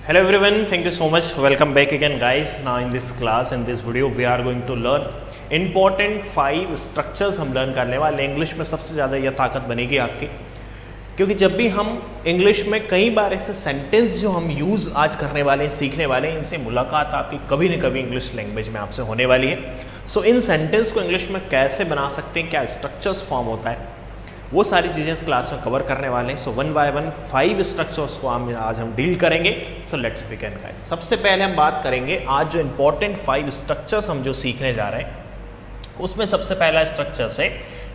Hello everyone, thank you so much. Welcome back again guys. Now in this class, in this video we are going to learn important 5 structures हम learn करने वाले। English में सबसे ज़्यादा यह ताकत बनेगी आपकी, क्योंकि जब भी हम इंग्लिश में कई बार ऐसे सेंटेंस जो हम यूज़ आज करने वाले हैं, सीखने वाले हैं, इनसे मुलाकात आपकी कभी न कभी इंग्लिश लैंग्वेज में आपसे होने वाली है। सो इन सेंटेंस को इंग्लिश में कैसे बना सकते हैं, क्या स्ट्रक्चर्स फॉर्म होता है, वो सारी चीज़ें इस क्लास में कवर करने वाले हैं। सो 1 बाय 1 5 स्ट्रक्चर्स को आज हम डील करेंगे। So let's begin guys. सबसे पहले हम बात करेंगे आज जो इंपॉर्टेंट 5 स्ट्रक्चर्स हम जो सीखने जा रहे हैं, उसमें सबसे पहला स्ट्रक्चर है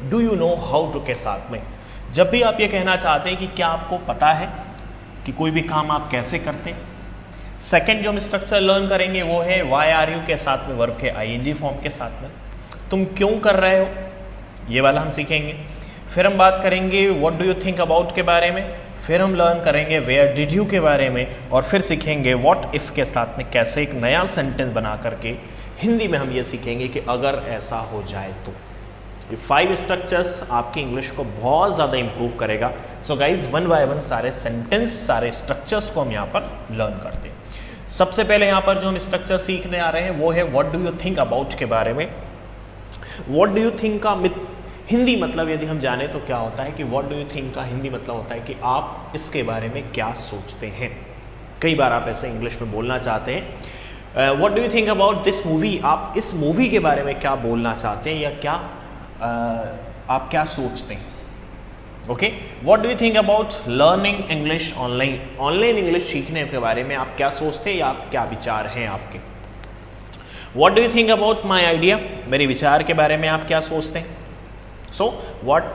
do you know how to के साथ में। जब भी आप ये कहना चाहते हैं कि क्या आपको पता है कि कोई भी काम आप कैसे करते हैं। सेकेंड जो हम स्ट्रक्चर लर्न करेंगे वो है वाई आर यू के साथ में, वर्ब के आईएनजी फॉर्म के साथ में, तुम क्यों कर रहे हो, ये वाला हम सीखेंगे। फिर हम बात करेंगे what do you think about के बारे में। फिर हम लर्न करेंगे वेयर डिड यू के बारे में, और फिर सीखेंगे व्हाट इफ़ के साथ में कैसे एक नया सेंटेंस बना करके हिंदी में हम ये सीखेंगे कि अगर ऐसा हो जाए तो। ये 5 स्ट्रक्चर्स आपकी इंग्लिश को बहुत ज़्यादा इंप्रूव करेगा। सो गाइज 1 बाय 1 सारे सेंटेंस, सारे स्ट्रक्चर्स को हम यहाँ पर लर्न करते हैं। सबसे पहले यहाँ पर जो हम स्ट्रक्चर सीखने आ रहे हैं वो है what do you think about के बारे में। व्हाट डू यू थिंक का हिंदी मतलब यदि हम जाने तो क्या होता है कि व्हाट डू यू थिंक का हिंदी मतलब होता है कि आप इसके बारे में क्या सोचते हैं। कई बार आप ऐसे इंग्लिश में बोलना चाहते हैं what do you think about this movie, आप इस मूवी के बारे में क्या बोलना चाहते हैं या क्या आप क्या सोचते हैं। Okay, what do you think about learning English online, online English सीखने के बारे में आप क्या सोचते हैं या आप क्या विचार हैं आपके। What do you think about my idea, मेरे विचार के बारे में आप क्या सोचते हैं। So, what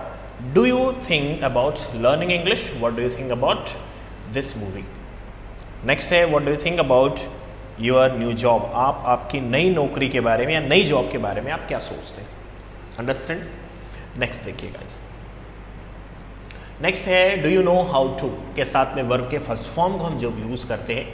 do you think about learning English? What do you think about this movie? Next है what do you think about your new job? आप आपकी नई नौकरी के बारे में या नई जॉब के बारे में आप क्या सोचते हैं। अंडरस्टैंड। नेक्स्ट देखिए गाइस। नेक्स्ट है do you know how to के साथ में वर्ब के फर्स्ट फॉर्म को हम जब यूज़ करते हैं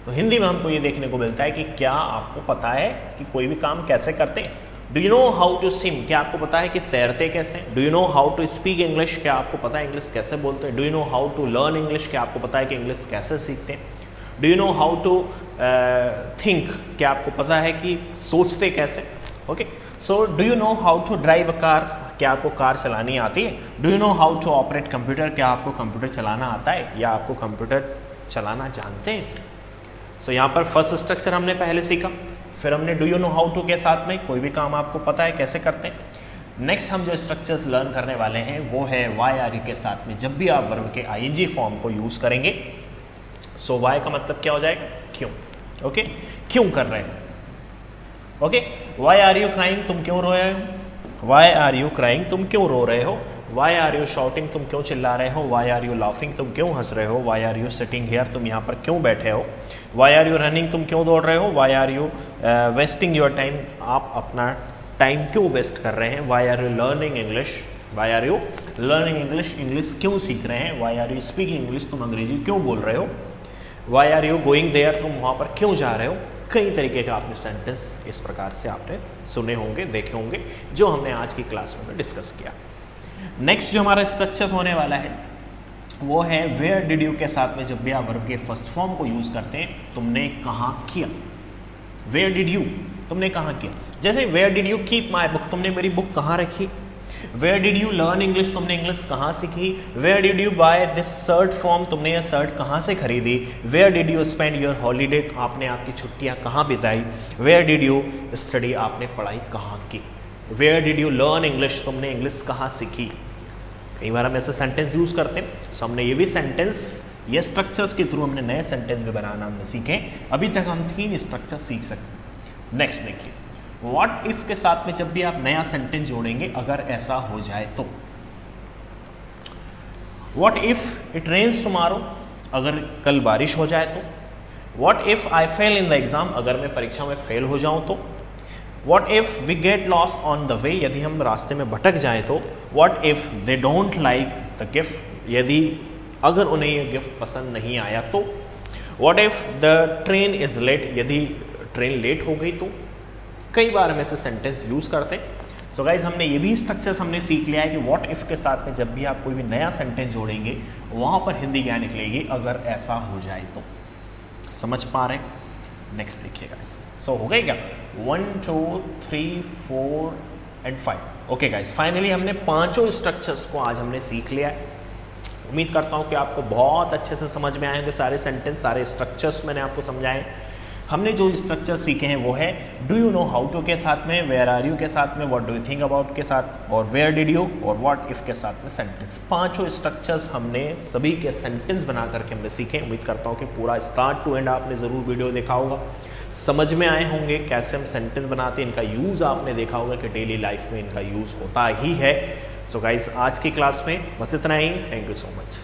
तो हिंदी में हमको ये देखने को मिलता है कि क्या आपको पता है कि कोई भी काम कैसे करते हैं। Do you know how to swim, क्या आपको पता है कि तैरते कैसे। Do you know how to speak English, क्या आपको पता है इंग्लिश कैसे बोलते हैं। Do you know how to learn English, क्या आपको पता है कि इंग्लिश कैसे सीखते हैं। Do you know how to think, क्या आपको पता है कि सोचते कैसे। Okay, so do you know how to drive a car, क्या आपको कार चलानी आती है। Do you know how to operate computer, क्या आपको कंप्यूटर चलाना आता है या आपको कंप्यूटर चलाना जानते हैं। सो यहाँ पर फर्स्ट स्ट्रक्चर हमने पहले सीखा। फिर हमने do you know how to के साथ में कोई भी काम आपको पता है कैसे करते हैं। नेक्स्ट हम जो स्ट्रक्चर्स लर्न करने वाले हैं वो है वाई आर यू के साथ में जब भी आप वर्ब के आईएनजी फॉर्म को यूज़ करेंगे। सो वाई का मतलब क्या हो जाएगा, क्यों। ओके, क्यों कर रहे हैं। Okay, why are you crying, तुम क्यों रो रहे हो। वाई आर यू क्राइंग, तुम क्यों रो रहे हो। वाई आर यू शाउटिंग, तुम क्यों चिल्ला रहे हो। वाई आर यू लाफिंग, तुम क्यों हंस रहे हो। Why are you sitting here, तुम यहाँ पर क्यों बैठे हो। वाई आर यू रनिंग, तुम क्यों दौड़ रहे हो। Why are you wasting your time, आप अपना टाइम क्यों वेस्ट कर रहे हैं। Why are you learning English, why are you learning English, English क्यों सीख रहे हैं। Why are you speaking English, तुम अंग्रेजी क्यों बोल रहे हो। Why are you going there, तुम वहाँ पर क्यों जा रहे हो। कई तरीके का आपने सेंटेंस इस प्रकार से आपने सुने होंगे, देखे होंगे, जो हमने आज की क्लास में डिस्कस किया। नेक्स्ट जो हमारा स्ट्रक्चर होने वाला है वो है वेयर डिड यू के साथ में जब भी आप वर्ब के फर्स्ट फॉर्म को यूज़ करते हैं, तुमने कहाँ किया। वेयर डिड यू, तुमने कहाँ किया। जैसे where did you keep my book, तुमने मेरी बुक कहाँ रखी। Where did you learn English, तुमने इंग्लिश कहाँ सीखी। Where did you buy this shirt from, तुमने यह शर्ट कहाँ से खरीदी। Where did you spend your holiday, आपने आपकी छुट्टियाँ कहाँ बिताई। वेयर डिड यू स्टडी, आपने पढ़ाई कहाँ की। Where did you learn English, तुमने इंग्लिश कहाँ सीखी। कई बार हम ऐसे सेंटेंस यूज़ करते हैं। सो हमने ये भी सेंटेंस, ये स्ट्रक्चर्स के थ्रू हमने नए सेंटेंस भी बनाना हमने सीखे। अभी तक हम 3 स्ट्रक्चर सीख सकते। नेक्स्ट देखिए, व्हाट इफ के साथ में जब भी आप नया सेंटेंस जोड़ेंगे अगर ऐसा हो जाए तो। What if it rains tomorrow, अगर कल बारिश हो जाए तो। What if I fail in the exam, अगर मैं परीक्षा में फेल हो जाऊं तो। What if we get lost on the way, यदि हम रास्ते में भटक जाएं तो। What if they don't like the gift, यदि अगर उन्हें यह गिफ्ट पसंद नहीं आया तो। What if the train is late, यदि ट्रेन लेट हो गई तो। कई बार हम ऐसे सेंटेंस यूज़ करते हैं। सो गाइज हमने ये भी स्ट्रक्चर्स हमने सीख लिया है कि व्हाट इफ़ के साथ में जब भी आप कोई भी नया सेंटेंस जोड़ेंगे वहाँ पर हिंदी क्या निकलेगी, अगर ऐसा हो जाए तो। समझ पा रहे हैं? नेक्स्ट देखिएगा गाइस। सो हो गए क्या 1 2 3 4 एंड 5। ओके गाइस, फाइनली हमने पांचों स्ट्रक्चर्स को आज हमने सीख लिया है। उम्मीद करता हूँ कि आपको बहुत अच्छे से समझ में आए होंगे सारे सेंटेंस, सारे स्ट्रक्चर्स मैंने आपको समझाए। हमने जो स्ट्रक्चर सीखे हैं वो है do you know how to के साथ में, वेयर आर यू के साथ में, what do you think about के साथ, और वेयर डिड यू और व्हाट इफ के साथ में सेंटेंस। पांचों स्ट्रक्चर्स हमने सभी के सेंटेंस बना करके हमने सीखे। उम्मीद करता हूँ कि पूरा स्टार्ट टू एंड आपने ज़रूर वीडियो देखा होगा, समझ में आए होंगे कैसे हम सेंटेंस बनाते हैं। इनका यूज़ आपने देखा होगा कि डेली लाइफ में इनका यूज़ होता ही है। सो गाइस, आज की क्लास में बस इतना ही। Thank you so much.